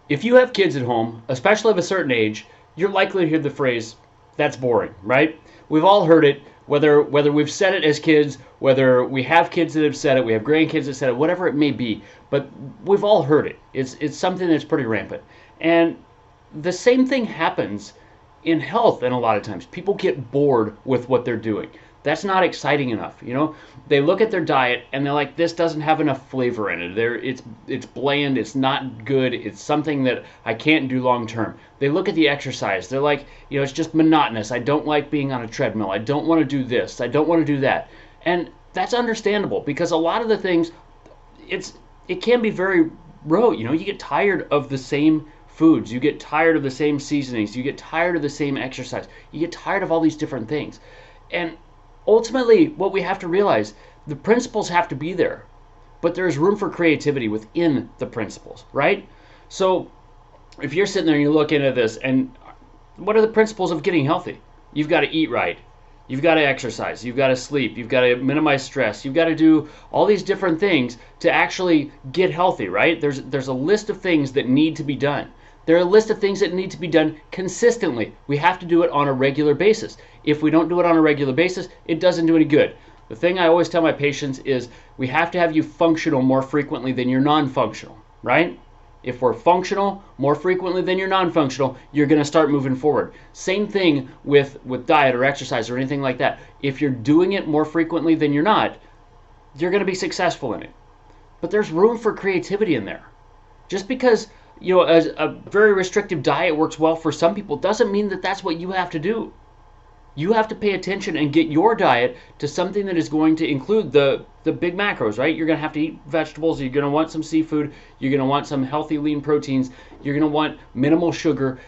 If you have kids at home, especially of a certain age, you're likely to hear the phrase, that's boring, right? We've all heard it, whether we've said it as kids, whether we have kids that have said it, we have grandkids that said it, whatever it may be, but we've all heard it. It's something that's pretty rampant. And the same thing happens in health, and a lot of times people get bored with what they're doing. That's not exciting enough. They look at their diet and they're like, this doesn't have enough flavor in it. It's bland, it's not good, it's something that I can't do long term. They look at the exercise, they're like, it's just monotonous. I don't like being on a treadmill. I don't want to do this. I don't want to do that. And that's understandable, because a lot of the things, it can be very rote. You get tired of the same foods, you get tired of the same seasonings, you get tired of the same exercise, you get tired of all these different things. And ultimately, what we have to realize, the principles have to be there, but there's room for creativity within the principles, right? So if you're sitting there and you're looking at this, and what are the principles of getting healthy? You've got to eat right. You've got to exercise. You've got to sleep. You've got to minimize stress. You've got to do all these different things to actually get healthy, right? There's a list of things that need to be done. There are a list of things that need to be done consistently. We have to do it on a regular basis. If we don't do it on a regular basis, it doesn't do any good. The thing I always tell my patients is we have to have you functional more frequently than you're non-functional, right? If we're functional more frequently than you're non-functional, you're going to start moving forward. Same thing with diet or exercise or anything like that. If you're doing it more frequently than you're not, you're going to be successful in it. But there's room for creativity in there. Just because a very restrictive diet works well for some people doesn't mean that that's what you have to do. You have to pay attention and get your diet to something that is going to include the big macros, right? You're going to have to eat vegetables. You're going to want some seafood. You're going to want some healthy, lean proteins. You're going to want minimal sugar.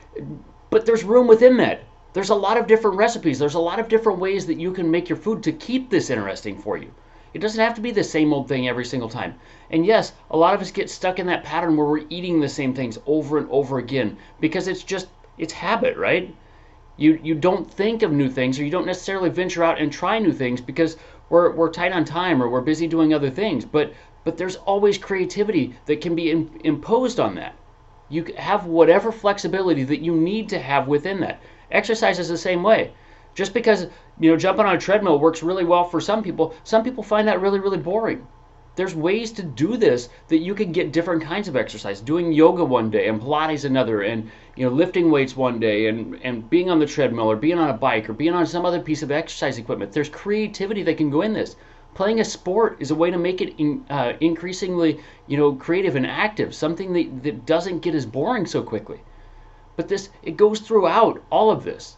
But there's room within that. There's a lot of different recipes. There's a lot of different ways that you can make your food to keep this interesting for you. It doesn't have to be the same old thing every single time. And yes, a lot of us get stuck in that pattern where we're eating the same things over and over again because it's habit, right? You don't think of new things, or you don't necessarily venture out and try new things because we're tight on time or we're busy doing other things. But there's always creativity that can be imposed on that. You have whatever flexibility that you need to have within that. Exercise is the same way. Just because jumping on a treadmill works really well for some people find that really, really boring. There's ways to do this that you can get different kinds of exercise. Doing yoga one day and Pilates another, and lifting weights one day, and being on the treadmill or being on a bike or being on some other piece of exercise equipment. There's creativity that can go in this. Playing a sport is a way to make it increasingly creative and active, something that doesn't get as boring so quickly. But it goes throughout all of this.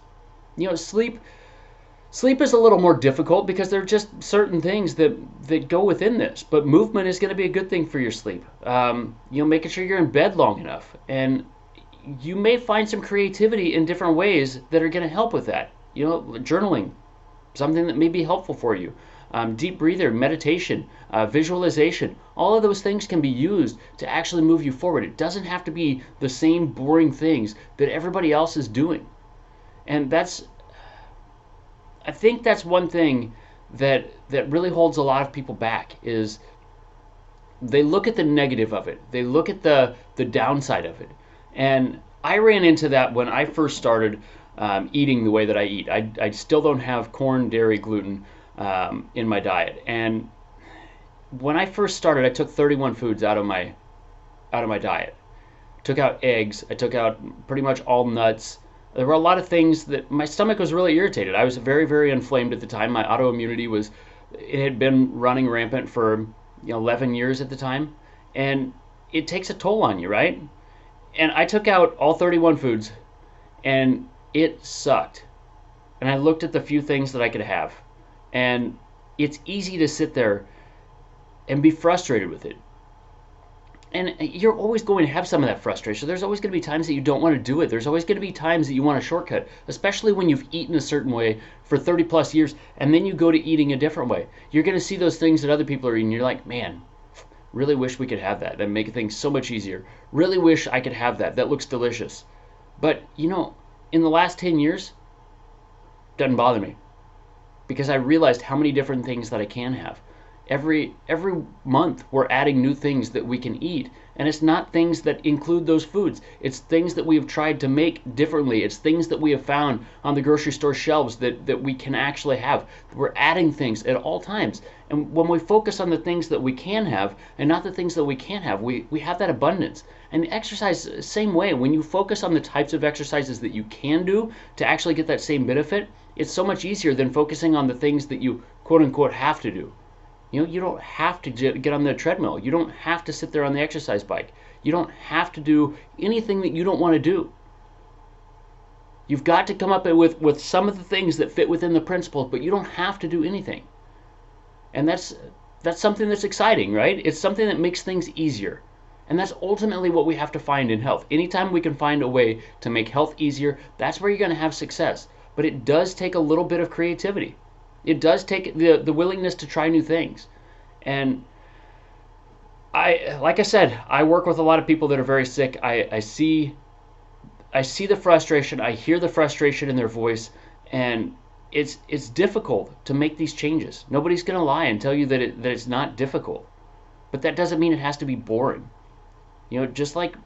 Sleep is a little more difficult because there are just certain things that go within this. But movement is going to be a good thing for your sleep. Making sure you're in bed long enough. And you may find some creativity in different ways that are going to help with that. Journaling, something that may be helpful for you. Deep breather, meditation, visualization. All of those things can be used to actually move you forward. It doesn't have to be the same boring things that everybody else is doing. And I think that's one thing that really holds a lot of people back, is they look at the negative of it. They look at the downside of it. And I ran into that when I first started eating the way that I eat. I still don't have corn, dairy, gluten in my diet. And when I first started, I took 31 foods out of my diet. I took out eggs. I took out pretty much all nuts. There were a lot of things that my stomach was really irritated. I was very, very inflamed at the time. My autoimmunity it had been running rampant for 11 years at the time. And it takes a toll on you, right? And I took out all 31 foods, and it sucked. And I looked at the few things that I could have. And it's easy to sit there and be frustrated with it. And you're always going to have some of that frustration. There's always going to be times that you don't want to do it. There's always going to be times that you want a shortcut, especially when you've eaten a certain way for 30 plus years and then you go to eating a different way. You're going to see those things that other people are eating. You're like, man, really wish we could have that. That'd make things so much easier. Really wish I could have that. That looks delicious. But, in the last 10 years, it doesn't bother me, because I realized how many different things that I can have. Every month we're adding new things that we can eat, and it's not things that include those foods. It's things that we have tried to make differently. It's things that we have found on the grocery store shelves that we can actually have. We're adding things at all times, and when we focus on the things that we can have and not the things that we can't have, we have that abundance. And exercise, same way. When you focus on the types of exercises that you can do to actually get that same benefit, it's so much easier than focusing on the things that you quote unquote have to do. You don't have to get on the treadmill. You don't have to sit there on the exercise bike. You don't have to do anything that you don't want to do. You've got to come up with some of the things that fit within the principles, but you don't have to do anything. And that's something that's exciting, right? It's something that makes things easier. And that's ultimately what we have to find in health. Anytime we can find a way to make health easier, that's where you're going to have success. But it does take a little bit of creativity. It does take the willingness to try new things. And like I said, I work with a lot of people that are very sick. I see the frustration. I hear the frustration in their voice, and it's difficult to make these changes. Nobody's going to lie and tell you that it's not difficult. But that doesn't mean it has to be boring. Just like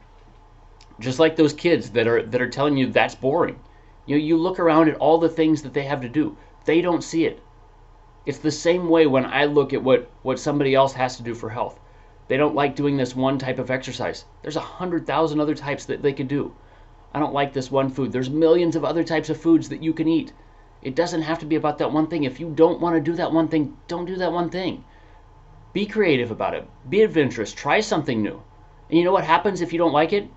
those kids that are telling you that's boring. You look around at all the things that they have to do. They don't see it. It's the same way when I look at what somebody else has to do for health. They don't like doing this one type of exercise. There's 100,000 other types that they could do. I don't like this one food. There's millions of other types of foods that you can eat. It doesn't have to be about that one thing. If you don't want to do that one thing, don't do that one thing. Be creative about it. Be adventurous. Try something new. And you know what happens if you don't like it?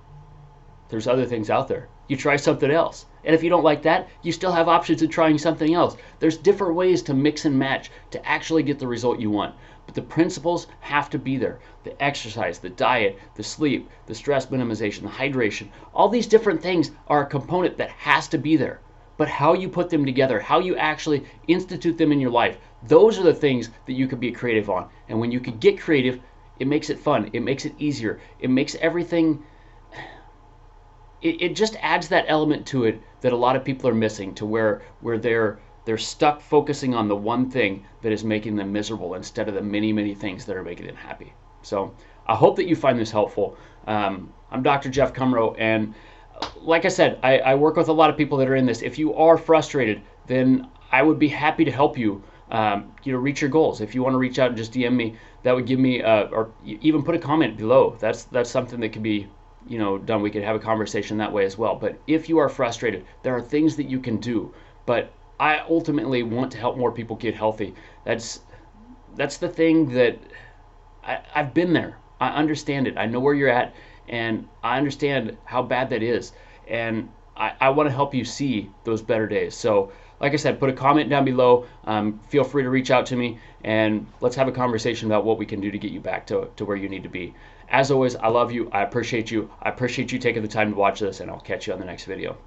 There's other things out there. You try something else. And if you don't like that, you still have options of trying something else. There's different ways to mix and match to actually get the result you want. But the principles have to be there. The exercise, the diet, the sleep, the stress minimization, the hydration, all these different things are a component that has to be there. But how you put them together, how you actually institute them in your life, those are the things that you can be creative on. And when you can get creative, it makes it fun. It makes it easier. It makes everything... It just adds that element to it that a lot of people are missing, to where they're stuck focusing on the one thing that is making them miserable instead of the many things that are making them happy. So I hope that you find this helpful. I'm Dr. Jeff Cumro, and like I said, I work with a lot of people that are in this. If you are frustrated, then I would be happy to help you reach your goals. If you want to reach out and just DM me, that would give me or even put a comment below. That's something that could be done. We could have a conversation that way as well. But if you are frustrated, there are things that you can do. But I ultimately want to help more people get healthy. That's the thing that I've been there. I understand it. I know where you're at, and I understand how bad that is. And I want to help you see those better days. So like I said, put a comment down below. Feel free to reach out to me, and let's have a conversation about what we can do to get you back to where you need to be. As always, I love you. I appreciate you. I appreciate you taking the time to watch this, and I'll catch you on the next video.